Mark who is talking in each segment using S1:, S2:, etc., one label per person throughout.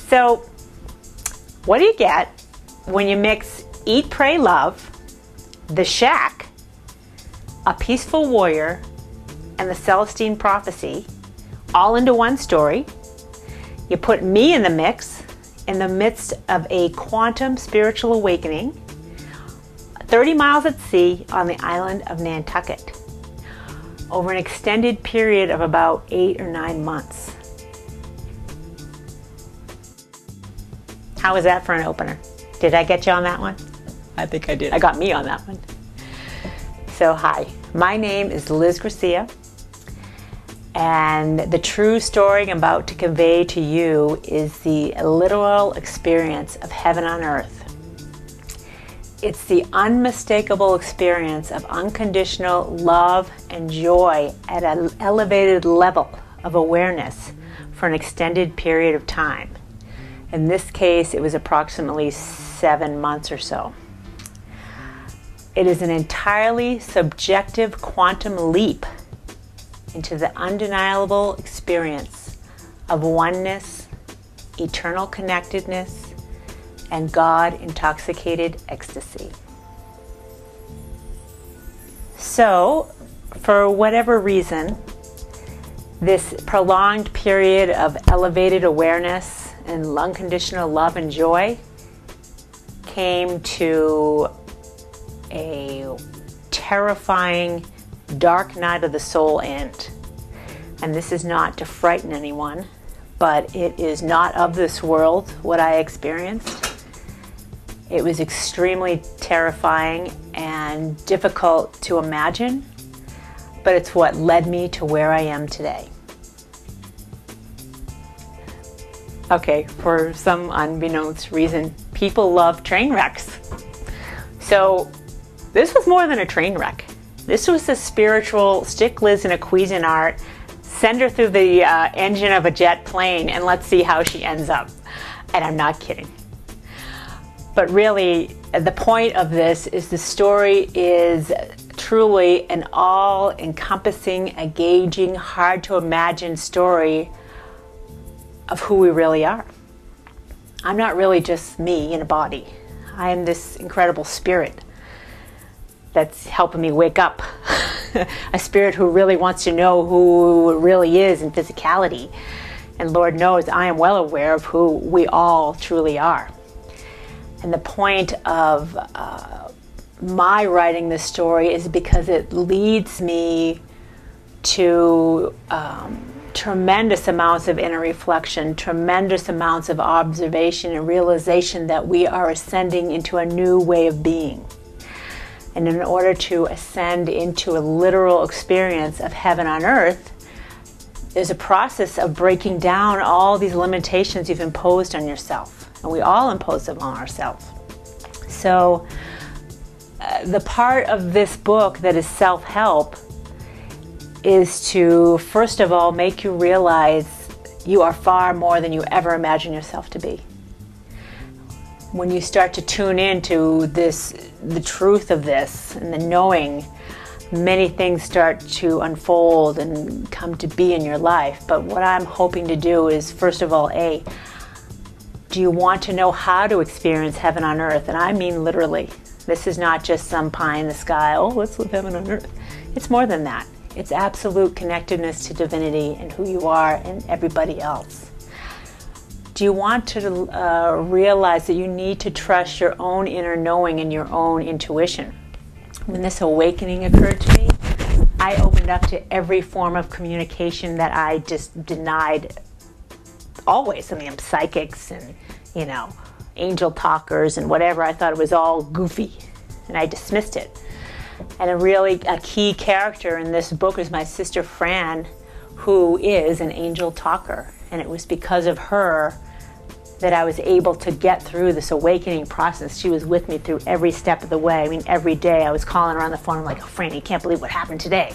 S1: So, what do you get when you mix Eat, Pray, Love, The Shack, A Peaceful Warrior, and the Celestine Prophecy all into one story? You put me in the mix in the midst of a quantum spiritual awakening 30 miles at sea on the island of Nantucket over an extended period of about 8 or 9 months. How was that for an opener? Did I get you on that one?
S2: I think I did.
S1: I got me on that one. So hi, my name is Liz Garcia, and the true story I'm about to convey to you is the literal experience of heaven on earth. It's the unmistakable experience of unconditional love and joy at an elevated level of awareness for an extended period of time. In this case, it was approximately 7 months or so. It is an entirely subjective quantum leap into the undeniable experience of oneness, eternal connectedness, and God-intoxicated ecstasy. So, for whatever reason, this prolonged period of elevated awareness and unconditional love and joy came to a terrifying dark night of the soul end. And this is not to frighten anyone, but it is not of this world what I experienced. It was extremely terrifying and difficult to imagine, but it's what led me to where I am today. Okay, for some unbeknownst reason, people love train wrecks. So this was more than a train wreck. This was a spiritual stick Liz in a Cuisinart, send her through the engine of a jet plane and let's see how she ends up. And I'm not kidding. But really, the point of this is the story is truly an all-encompassing, engaging, hard-to-imagine story of who we really are. I'm not really just me in a body. I am this incredible spirit that's helping me wake up. A spirit who really wants to know who it really is in physicality. And Lord knows I am well aware of who we all truly are. And the point of my writing this story is because it leads me to tremendous amounts of inner reflection, tremendous amounts of observation and realization that we are ascending into a new way of being. And in order to ascend into a literal experience of heaven on earth, there's a process of breaking down all these limitations you've imposed on yourself. And we all impose them on ourselves. So the part of this book that is self-help is to, first of all, make you realize you are far more than you ever imagined yourself to be. When you start to tune into this, the truth of this and the knowing, many things start to unfold and come to be in your life. But what I'm hoping to do is, first of all, do you want to know how to experience heaven on earth? And I mean literally. This is not just some pie in the sky, oh, let's live heaven on earth. It's more than that. It's absolute connectedness to divinity and who you are and everybody else. Do you want to realize that you need to trust your own inner knowing and your own intuition? When this awakening occurred to me, I opened up to every form of communication that I just denied always. I mean, psychics and, angel talkers and whatever. I thought it was all goofy and I dismissed it. And a key character in this book is my sister Fran, who is an angel talker. And it was because of her that I was able to get through this awakening process. She was with me through every step of the way. I mean, every day I was calling her on the phone, I'm like, oh, Fran, you can't believe what happened today.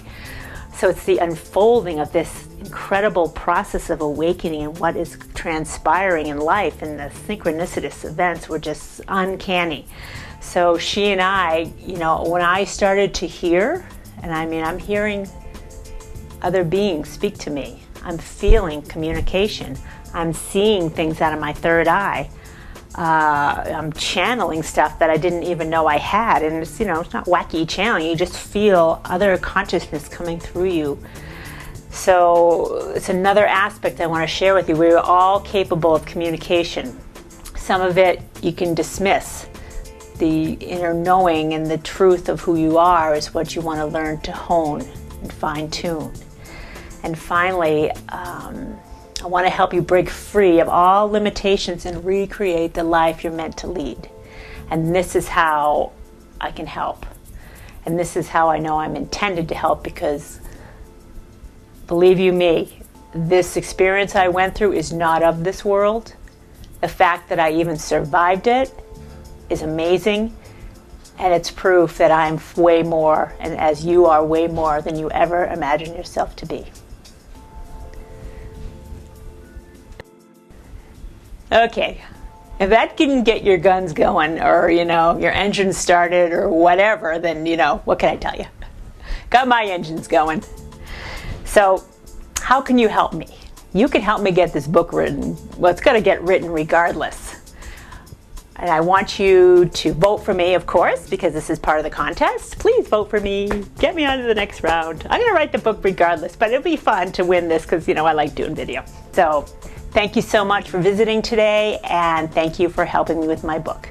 S1: So it's the unfolding of this incredible process of awakening and what is transpiring in life, and the synchronicitous events were just uncanny. So she and I, when I started to hear, and I mean, I'm hearing other beings speak to me. I'm feeling communication. I'm seeing things out of my third eye. I'm channeling stuff that I didn't even know I had. And it's, it's not wacky channeling. You just feel other consciousness coming through you. So it's another aspect I want to share with you. We're all capable of communication. Some of it you can dismiss. The inner knowing and the truth of who you are is what you want to learn to hone and fine-tune. And finally, I want to help you break free of all limitations and recreate the life you're meant to lead. And this is how I can help. And this is how I know I'm intended to help, because believe you me, this experience I went through is not of this world. The fact that I even survived it is amazing. And it's proof that I'm way more, and as you are way more than you ever imagined yourself to be. Okay, if that didn't get your guns going, or, your engine started or whatever, then, what can I tell you? Got my engines going. So how can you help me? You can help me get this book written. Well, it's going to get written regardless. And I want you to vote for me, of course, because this is part of the contest. Please vote for me. Get me on to the next round. I'm going to write the book regardless, but it'll be fun to win this because, I like doing video. So thank you so much for visiting today, and thank you for helping me with my book.